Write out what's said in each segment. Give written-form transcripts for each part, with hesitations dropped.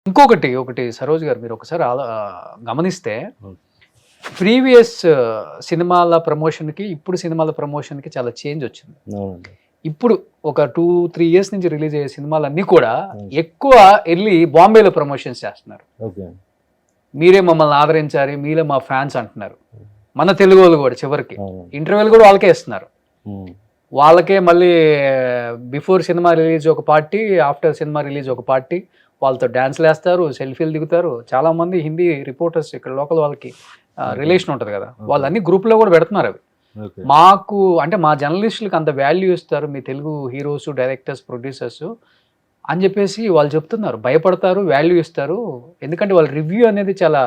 ఒకటి సరోజ్ గారు మీరు ఒకసారి గమనిస్తే హ్మ్. ప్రీవియస్ సినిమాల ప్రమోషన్‌కి, ఇప్పుడు సినిమాల ప్రమోషన్‌కి చాలా చేంజ్ వచ్చింది. అవునండి. ఇప్పుడు ఒక 2, 3 ఇయర్స్ నుంచి రిలీజ్ అయ్యే సినిమాలన్నీ కూడా అవును. ఎక్కువ ఎళ్లి బాంబేలో ప్రమోషన్స్ చేస్తున్నారు. ఓకే. మీరే మమ్మల్ని ఆదరించాలి, మీరే మా ఫ్యాన్స్ అంటున్నారు. మన తెలుగోళ్ళు కూడా చివరికి. అవును. ఇంటర్వ్యూలు కూడా వాళ్ళకే ఇస్తున్నారు. హ్మ్. వాళ్ళకే మళ్ళీ బిఫోర్ సినిమా రిలీజ్ ఒక పార్టీ, ఆఫ్టర్ సినిమా రిలీజ్ ఒక పార్టీ. వాళ్ళతో డాన్స్‌లేస్తారు, సెల్ఫీలు దిగుతారు. చాలామంది హిందీ రిపోర్టర్స్ ఇక్కడ లోకల్ వాళ్ళకి ఓకే. రిలేషన్ ఉంటది కదా! ఓకే. వాళ్ళు అన్ని గ్రూప్‌లో కూడా పెడుతున్నారు అవి. ఓకే. మాకు అంటే మా జర్నలిస్టులకి అంత వాల్యూ ఇస్తారు మీ తెలుగు హీరోస్, డైరెక్టర్స్, ప్రొడ్యూసర్స్ అని చెప్పేసి వాళ్ళు చెప్తున్నారు. భయపడతారు, వాల్యూ ఇస్తారు. ఎందుకంటే వాళ్ళ రివ్యూ అనేది చాలా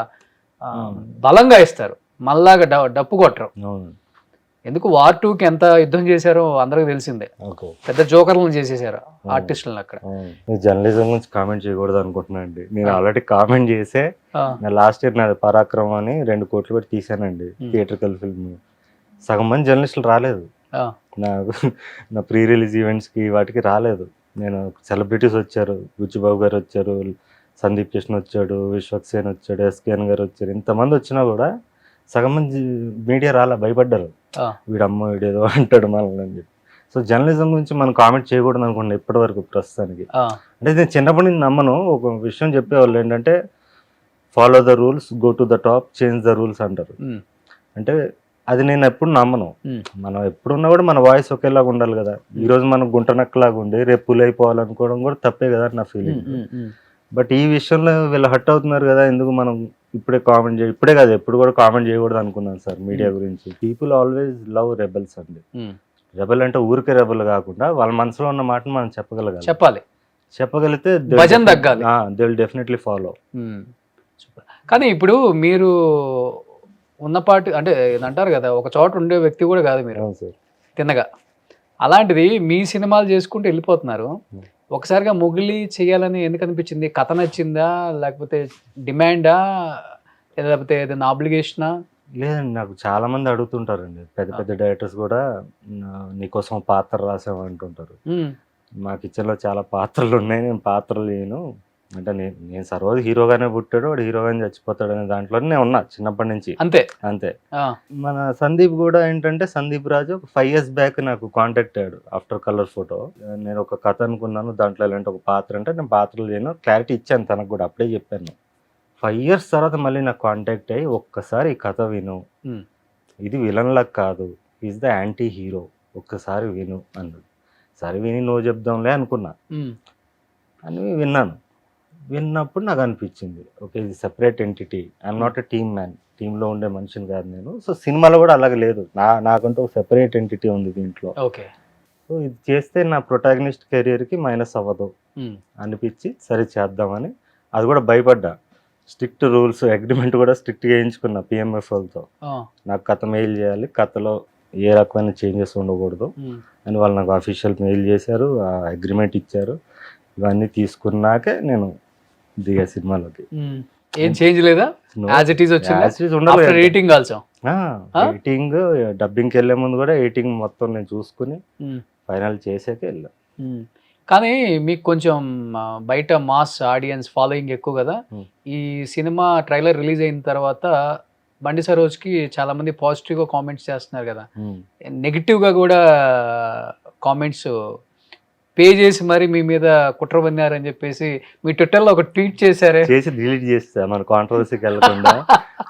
బలంగా ఇస్తారు. మనలాగా డప్పు కొట్టరు. అవును. ఎందుకు వార్ 2కి ఎంత యుద్ధం చేశారో అందరికి తెలిసిందే. ఓకే. పెద్ద జోకర్లను చేసేసారు ఆర్టిస్టులను అక్కడ. నేను జర్నలిజం గురించి కామెంట్ చేయకూడదు అనుకుంటున్నా అండి. నేను ఆల్రెడీ కామెంట్ చేసే నా లాస్ట్ ఇయర్ నాది పరాక్రమం అని 2 కోట్లు పెట్టి తీసానండి థియేట్రికల్ ఫిల్మ్. సగం మంది జర్నలిస్టులు రాలేదు. నా ప్రీ రిలీజ్ ఈవెంట్స్కి వాటికి రాలేదు. నేను సెలబ్రిటీస్ వచ్చారు, బుచ్చిబాబు గారు వచ్చారు, సందీప్ కృష్ణ వచ్చాడు, విశ్వక్సేన్ వచ్చాడు, ఎస్కేఎన్ గారు వచ్చారు. ఇంతమంది వచ్చినా కూడా సగం మంది మీడియా రాలా, భయపడ్డారు. వీడేదో అంటాడు మనల్ని అని చెప్పి. సో జర్నలిజం గురించి మనం కామెంట్ చేయకూడదు అనుకోండి ఇప్పటి వరకు ప్రస్తుతానికి. అంటే నేను చిన్నప్పటి నుంచి నమ్మను. ఒక విషయం చెప్పేవాళ్ళు ఏంటంటే follow the rules, go to the top, change the rules అంటారు. అంటే అది నేను ఎప్పుడు నమ్మను. మనం ఎప్పుడున్నా కూడా మన వాయిస్ ఒకేలాగా ఉండాలి కదా. ఈరోజు మనం గుంటనక్కలాగా ఉండి రేపు పులి అయిపోవాలనుకోవడం కూడా తప్పే కదా నా ఫీలింగ్. బట్ ఈ విషయంలో వీళ్ళు హర్ట్ అవుతున్నారు కదా, ఎందుకు మనం ఇప్పుడే కామెంట్ ఇప్పుడే కాదు ఎప్పుడు కూడా కామెంట్ చేయకూడదు అనుకున్నాను సార్ మీడియా గురించి. పీపుల్ ఆల్వేస్ లవ్ రెబెల్స్ అండి. రెబెల్ అంటే ఊరికే రెబెల్ కాకుండా వాళ్ళ మనసులో ఉన్న మాటను మనం చెప్పగలిగితే భజన తగ్గాలి. They will definitely follow. కానీ ఇప్పుడు మీరు ఉన్నపాటి అంటే అంటారు కదా, ఒక చోట ఉండే వ్యక్తి కూడా కాదు మీరు తిన్నగా. అలాంటిది మీ సినిమాలు చేసుకుంటూ వెళ్ళిపోతున్నారు. ఒకసారిగా మొగిలి చేయాలని ఎందుకు అనిపించింది? కథ నచ్చిందా, లేకపోతే డిమాండా, లేకపోతే ఏదైనా ఆబ్లిగేషనా? లేదండి, నాకు చాలా మంది అడుగుతుంటారండి. పెద్ద పెద్ద డైరెక్టర్స్ కూడా నీకోసం పాత్ర రాసాము అంటుంటారు. మా కిచెన్లో చాలా పాత్రలు ఉన్నాయి, నేను పాత్రలు లేను అంటే నేను సర్వోజు హీరోగానే పుట్టాడు, వాడు హీరోగానే చచ్చిపోతాడు అనే దాంట్లోనే నేను ఉన్నా చిన్నప్పటి నుంచి. అంతే. మన సందీప్ కూడా ఏంటంటే సందీప్ రాజు ఒక 5 years బ్యాక్ నాకు కాంటాక్ట్ అయ్యాడు ఆఫ్టర్ కలర్ ఫోటో. నేను ఒక కథ అనుకున్నాను, దాంట్లో ఎలాంటి ఒక పాత్ర అంటే నేను పాత్రలు లేను, క్లారిటీ ఇచ్చాను తనకు కూడా, అప్పుడే చెప్పాను. 5 years తర్వాత మళ్ళీ నాకు కాంటాక్ట్ అయ్యి ఒక్కసారి ఈ కథ విను, ఇది విలన్ లాగా కాదు, ఈజ్ ద యాంటీ హీరో, ఒక్కసారి విను అన్నాడు. సరే విని నో చెప్దాంలే అనుకున్నా అని విన్నాను. విన్నప్పుడు నాకు అనిపించింది ఓకే ఇది separate entity, I'm not a team man, టీంలో ఉండే మనిషిని కాదు నేను. సో సినిమాలో కూడా అలాగే లేదు, నాకంటూ ఒక సెపరేట్ ఎంటిటీ ఉంది దీంట్లో. సో ఇది చేస్తే నా ప్రొటాగనిస్ట్ కెరియర్కి మైనస్ అవ్వదు అనిపించి సరే చేద్దామని. అది కూడా భయపడ్డా, స్ట్రిక్ట్ రూల్స్ అగ్రిమెంట్ కూడా స్ట్రిక్ట్గా వేయించుకున్నా పిఎంఎఫ్ వాళ్ళతో. నాకు కథ మెయిల్ చేయాలి, కథలో ఏ రకమైన చేంజెస్ ఉండకూడదు అని వాళ్ళు నాకు అఫీషియల్ మెయిల్ చేశారు, ఆ అగ్రిమెంట్ ఇచ్చారు. ఇవన్నీ తీసుకున్నాకే నేను దిగా సినిమాలోకి. ఏం చేంజ్ లేదా? ఎడిటింగ్ డబ్బింగ్కి వెళ్ళే ముందు కూడా ఎడిటింగ్ మొత్తం నేను చూసుకుని ఫైనల్ చేసాకే వెళ్ళా. కానీ మీకు కొంచెం బయట మాస్ ఆడియన్స్ ఫాలోయింగ్ ఎక్కువ కదా. ఈ సినిమా ట్రైలర్ రిలీజ్ అయిన తర్వాత బండి సరోజ్కి చాలా మంది పాజిటివ్గా కామెంట్స్ చేస్తున్నారు కదా, నెగిటివ్గా కూడా కామెంట్స్ పే చేసి మరి మీ మీద కుట్ర పన్నారని చెప్పేసి మీ ట్విట్టర్లో ఒక ట్వీట్ చేశారే. చేసి డిలీట్ చేస్తా మన కాంట్రవర్సీకి వెళ్ళకుండా.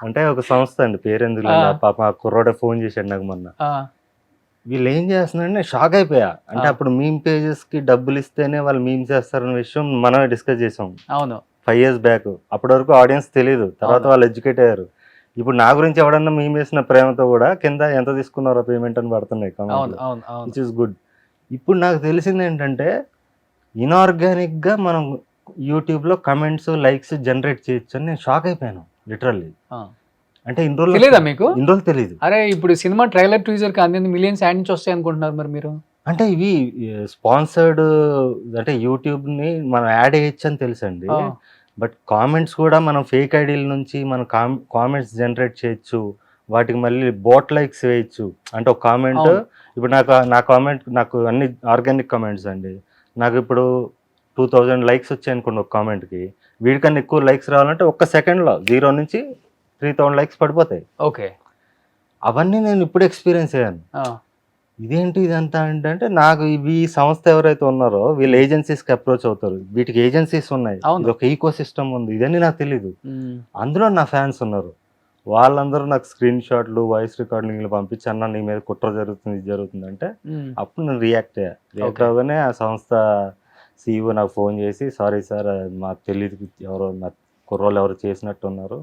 అంటే ఒక సంస్థ అండి, పేరెందుకు పాప ఆ కుర్రోడే ఫోన్ చేశాడు నాకు మొన్న. వీళ్ళు ఏం చేస్తున్నారంటే నేను షాక్ అయిపోయా. అంటే అప్పుడు మీమ్ పేజెస్కి డబ్బులు ఇస్తేనే వాళ్ళు మీమ్ చేస్తారన్న విషయం మనమే డిస్కస్ చేసాం. అవును, 5 years బ్యాక్. అప్పటి వరకు ఆడియన్స్ తెలియదు, తర్వాత వాళ్ళు ఎడ్యుకేట్ అయ్యారు. ఇప్పుడు నా గురించి ఎవడన్నా మీమ్ వేసిన ప్రేమతో కూడా కింద ఎంత తీసుకున్నారో పేమెంట్ అని పడుతున్నాయి కామెంట్, విచ్ ఇస్ గుడ్. ఇప్పుడు నాకు తెలిసింది ఏంటంటే ఇన్ఆర్గానిక్గా మనం యూట్యూబ్లో కమెంట్స్ లైక్స్ జనరేట్ చేయొచ్చు అని నేను షాక్ అయిపోయాను లిటరల్లీ. అంటే ఇన్ని రోజులు తెలియదు. అరే ఇప్పుడు సినిమా ట్రైలర్ టీజర్కి అన్ని మిలియన్స్ యాడ్ నుంచి వస్తాయి అనుకుంటున్నారు మరి మీరు. అంటే ఇవి స్పాన్సర్డ్, అంటే యూట్యూబ్ని మనం యాడ్ వేయచ్చు అని తెలుసండి. బట్ కామెంట్స్ కూడా మనం ఫేక్ ఐడీల నుంచి మనం కామెంట్స్ జనరేట్ చేయొచ్చు, వాటికి మళ్ళీ బోట్ లైక్స్ వేయచ్చు. అంటే ఒక కామెంట్ ఇప్పుడు నా కామెంట్ నాకు అన్ని ఆర్గానిక్ కామెంట్స్ అండి. నాకు ఇప్పుడు 2000 లైక్స్ వచ్చాయి అనుకోండి ఒక కామెంట్కి, వీడికన్నా ఎక్కువ లైక్స్ రావాలంటే ఒక్క సెకండ్లో 0 నుంచి 3000 లైక్స్ పడిపోతాయి. ఓకే. అవన్నీ నేను ఇప్పుడు ఎక్స్పీరియన్స్ అయ్యాను. ఇదేంటి ఇదంతా అంటే నాకు ఈ సంస్థ ఎవరైతే ఉన్నారో వీళ్ళు ఏజెన్సీస్కి అప్రోచ్ అవుతారు. వీటికి ఏజెన్సీస్ ఉన్నాయి, ఇది ఒక ఈకో సిస్టమ్ ఉంది, ఇదన్నీ నాకు తెలీదు. అందులో నా ఫ్యాన్స్ ఉన్నారు. వాళ్ళందరూ నాకు స్క్రీన్ షాట్లు, వాయిస్ రికార్డింగ్లు పంపించి అన్న నీ మీద కుట్ర జరుగుతుంది, ఇది జరుగుతుంది అంటే అప్పుడు నేను రియాక్ట్ అవ్వగానే ఆ సంస్థ CEO నాకు ఫోన్ చేసి సారీ సార్ మాకు తెలియదు, ఎవరో నా కుర్రోళ్ళు ఎవరు చేసినట్టు ఉన్నారు,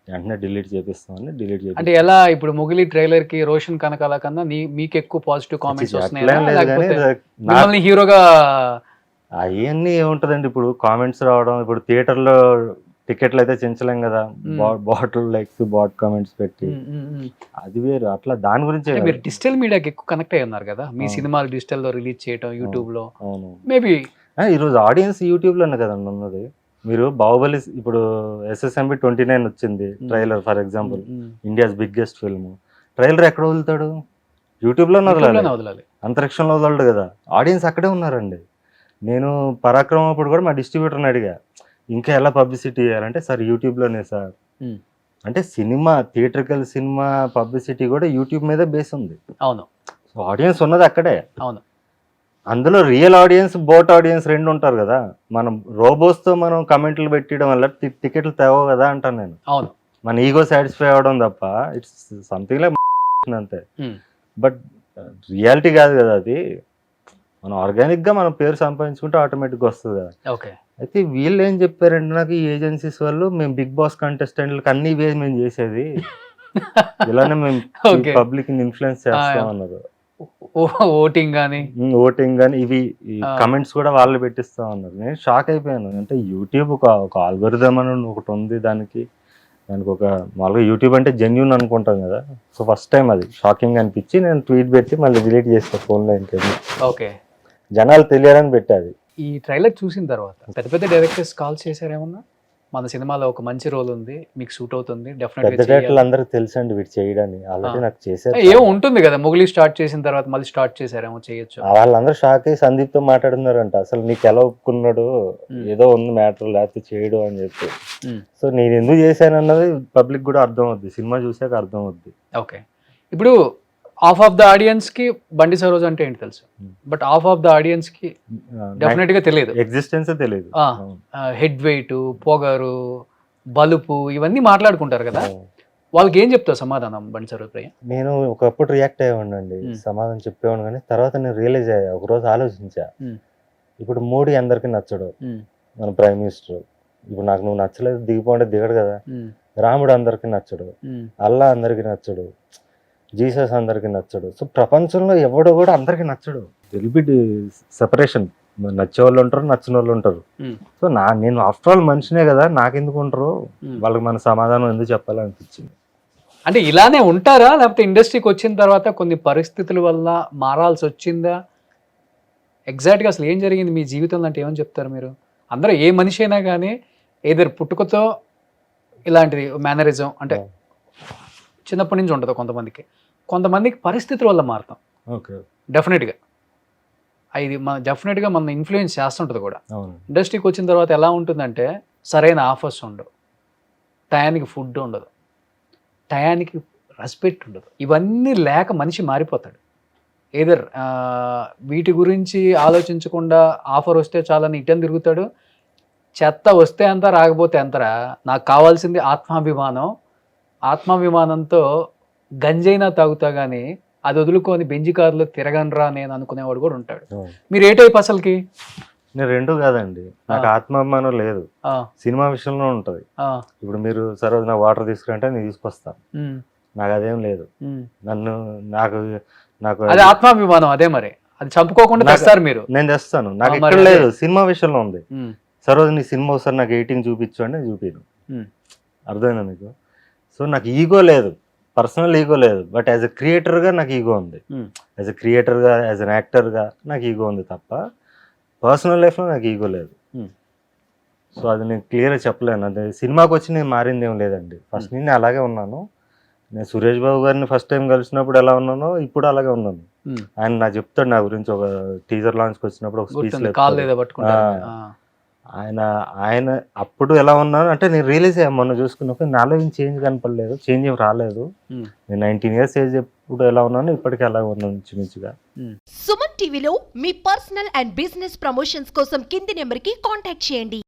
వెంటనే డిలీట్ చేపిస్తామని డిలీట్ చేసి. అంటే ఎలా ఇప్పుడు మొగిలి ట్రైలర్ కి రోషన్ కనకాల కన్నా మీకు ఎక్కువ పాజిటివ్ కామెంట్స్ వస్తున్నాయి హీరోగా? అవన్నీ ఏముంటదండి, ఇప్పుడు కామెంట్స్ రావడం, ఇప్పుడు థియేటర్లో టికెట్లు అయితే చెంచలేం కదా, బాటిల్ లైక్స్ బాట్ కామెంట్స్ పెట్టి, అది వేరు. అట్లా దాని గురించి మీరు డిజిటల్ మీడియాకి ఎక్కువ కనెక్ట్ అయ్యి ఉన్నారు కదా, మీ సినిమాలు డిజిటల్ లో రిలీజ్ చేయడం యూట్యూబ్ లో. మేబీ ఈరోజు ఆడియన్స్ యూట్యూబ్ లోనే కదండి ఉన్నది. మీరు బాహుబలి ఇప్పుడు SSMB 29 వచ్చింది trailer, for example India's biggest film, trailer ఎక్కడ వదులుతాడు? యూట్యూబ్లోనే వదలాలి, అంతరిక్షంలో వదలడు కదా. ఆడియన్స్ అక్కడే ఉన్నారండి. నేను పరాక్రమం అప్పుడు కూడా మా డిస్ట్రిబ్యూటర్ని అడిగా ఇంకా ఎలా పబ్లిసిటీ చేయాలంటే, సార్ యూట్యూబ్లోనే సార్ అంటే సినిమా థియేట్రికల్ సినిమా పబ్లిసిటీ కూడా యూట్యూబ్ మీద బేస్ ఉంది. అవును, సో ఆడియన్స్ ఉన్నది అక్కడే. అవును, అందులో రియల్ ఆడియన్స్, బోట్ ఆడియన్స్ రెండు ఉంటారు కదా. మనం రోబోస్తో మనం కమెంట్లు పెట్టడం వల్ల టికెట్లు తేవో కదా అంటాను నేను. అవును, మన ఈగో సాటిస్ఫై అవ్వడం తప్ప ఇట్స్ సంథింగ్ లైక్ అంతే. బట్ రియాలిటీ కాదు కదా అది. మనం ఆర్గానిక్గా మనం పేరు సంపాదించుకుంటే ఆటోమేటిక్గా వస్తుంది కదా. ఓకే. అయితే వీళ్ళు ఏం చెప్పారంటే నాకు, ఈ ఏజెన్సీస్ వాళ్ళు మేము బిగ్ బాస్ కంటెస్టెంట్లకు అన్ని వేసి మేము చేసేది ఇలానే మేము పబ్లిక్ ఇన్ఫ్లుయెన్స్ చేస్తాం అన్నారు. ఓటింగ్ కానీ ఇవి కమెంట్స్ కూడా వాళ్ళు పెట్టిస్తా ఉన్నారు. నేను షాక్ అయిపోయాను. అంటే యూట్యూబ్ ఒక ఆల్గోరిథం అని ఒకటి ఉంది, దానికి ఒక మామూలుగా యూట్యూబ్ అంటే జెన్యూన్ అనుకుంటాం కదా. సో ఫస్ట్ టైం అది షాకింగ్ అనిపించి నేను ట్వీట్ పెట్టి మళ్ళీ డిలీట్ చేస్తా ఫోన్లో. ఇంకేది ఓకే, జనాలు తెలియాలని పెట్టాది. ఈ ట్రైలర్ చూసిన తర్వాత పెద్ద పెద్ద డైరెక్టర్స్ కాల్ చేశారేమన్నా, మన సినిమాలో ఒక మంచి రోల్ ఉంది, మీకు సూట్ అవుతుంది, డెఫినెట్గా అందరికి తెలుసండి వీటి చేయడానికి. ఆల్రెడీ నాకు చేశారు, ఏమో ఉంటుంది కదా, మొగిలి స్టార్ట్ చేసిన తర్వాత మళ్ళీ స్టార్ట్ చేశారేమో, చేయొచ్చు. వాళ్ళందరూ షాక్ అయ్యి సందీప్ తో మాట్లాడుతున్నారంట, అసలు నీకు ఎలా ఒప్పుకున్నాడు, ఏదో ఉంది మ్యాటర్ లేకపోతే చేయడు అని చెప్పి. సో నేను ఎందుకు చేశాను అన్నది పబ్లిక్ కూడా అర్థం అవుద్ది, సినిమా చూసాక అర్థం అవుద్ది. ఓకే. ఇప్పుడు హాఫ్ ఆఫ్ ద ఆడియన్స్ కి బండి సరోజ్ అంటే ఏంటి తెలుసు, but half of the audience కి డెఫినెట్ గా తెలియదు, ఎగ్జిస్టెన్స్ తెలియదు. హెడ్ వెయిట్, పొగరు, బలుపు ఇవన్నీ మాట్లాడుకుంటారు కదా, వాళ్ళకి ఏం చెప్తావు సమాధానం బండి సరోజ్ ప్రియ? నేను ఒకప్పుడు రియాక్ట్ అయ్యేవాడినండి, సమాధానం చెప్పేవాడు, కానీ తర్వాత నేను రియలైజ్ అయ్యా, ఒకరోజు ఆలోచించా. ఇప్పుడు మోడీ అందరికి నచ్చడు, మన ప్రైమ్ మినిస్టర్. ఇప్పుడు నాకు నువ్వు నచ్చలేదు దిగిపోంటే దిగడు కదా. రాముడు అందరికి నచ్చడు, అల్లా అందరికి నచ్చడు, జీసస్ అందరికి నచ్చడు. సో ప్రపంచంలో ఎవడో కూడా అందరికి నచ్చడు. విల్ సెపరేషన్, నచ్చే వాళ్ళు ఉంటారు, నచ్చిన వాళ్ళు ఉంటారు. సో నేను ఆఫ్టర్ ఆల్ మనిషినే కదా, నాకెందుకు ఉంటారు, వాళ్ళకి మన సమాధానం ఎందుకు చెప్పాలనిపించింది. అంటే ఇలానే ఉంటారా, లేకపోతే ఇండస్ట్రీకి వచ్చిన తర్వాత కొన్ని పరిస్థితుల వల్ల మారాల్సి వచ్చిందా? ఎగ్జాక్ట్గా అసలు ఏం జరిగింది మీ జీవితంలో అంటే ఏమని చెప్తారు మీరు? అందరూ ఏ మనిషి అయినా కానీ ఏదర్ పుట్టుకతో ఇలాంటిది మేనరిజం అంటే చిన్నప్పటి నుంచి ఉంటుంది కొంతమందికి పరిస్థితుల వల్ల మారుతాం. ఓకే, డెఫినెట్గా ఇది డెఫినెట్గా మన ఇన్ఫ్లుయెన్స్ చేస్తుంటుంది కూడా. ఇండస్ట్రీకి వచ్చిన తర్వాత ఎలా ఉంటుందంటే, సరైన ఆఫర్స్ ఉండవు, టయానికి ఫుడ్ ఉండదు, టయానికి రెస్పెక్ట్ ఉండదు, ఇవన్నీ లేక మనిషి మారిపోతాడు. ఏదర్ వీటి గురించి ఆలోచించకుండా ఆఫర్ వస్తే చాలని ఇటని తిరుగుతాడు, చెత్త వస్తే అంత రాకపోతే అంతరా, నాకు కావాల్సింది ఆత్మాభిమానంతో గంజైనా తాగుతా కానీ అది వదులుకొని బెంజి కారులో తిరగనరా నేను అనుకునేవాడు కూడా ఉంటాడు. మీరు ఏ టైప్ అసలుకి? నేను రెండు కాదండి, నాకు ఆత్మాభిమానం లేదు, సినిమా విషయంలో ఉంటది. ఇప్పుడు మీరు సరే నా వాటర్ తీసుకురంటే నేను తీసుకొస్తాను, నాకు అదేం లేదు. నాకు అది ఆత్మాభిమానం, అదే మరి అది చంపుకోకుండా తెస్తారు మీరు. నేను తెస్తాను, నాకు ఎక్కడ లేదు, సినిమా విషయంలో ఉంది. సరోజు నీ సినిమా ఒకసారి నాకు 18 చూపించు అంటే చూపిను, అర్థమైనా మీకు? సో నాకు ఈగో లేదు, పర్సనల్ ఈగో లేదు, బట్ యాజ్ ఎ క్రియేటర్గా నాకు ఈగో ఉంది. యాజ్ ఎ క్రియేటర్గా, యాజ్ అన్ యాక్టర్గా నాకు ఈగో ఉంది తప్ప పర్సనల్ లైఫ్లో నాకు ఈగో లేదు. సో అది నేను క్లియర్గా చెప్పలేను. అదే సినిమాకి వచ్చి నేను మారింది ఏం లేదండి, ఫస్ట్ నేను అలాగే ఉన్నాను. నేను సురేష్ బాబు గారిని ఫస్ట్ టైం కలిసినప్పుడు ఎలా ఉన్నానో ఇప్పుడు అలాగే ఉన్నాను. ఆయన నాకు చెప్తాడు నా గురించి, ఒక టీజర్ లాంచ్కి వచ్చినప్పుడు ఒక స్పీచ్ ఆయన ఆయన అప్పుడు ఎలా ఉన్నాను అంటే నేను రియలైజ్ అయ్యా మొన్న చూసుకున్నప్పుడు నాలో ఏం చేంజ్ కనపడలేదు, చేంజ్ ఏం రాలేదు. నేను 19 ఇయర్స్ ఏజ్ ఎప్పుడు ఎలా ఉన్నాను ఇప్పటికీ అలా ఉన్నాను ఇంచుమించుగా. సుమన్ టీవీలో మీ పర్సనల్ అండ్ బిజినెస్ ప్రమోషన్స్ కోసం కింది నెంబర్కి కాంటాక్ట్ చేయండి.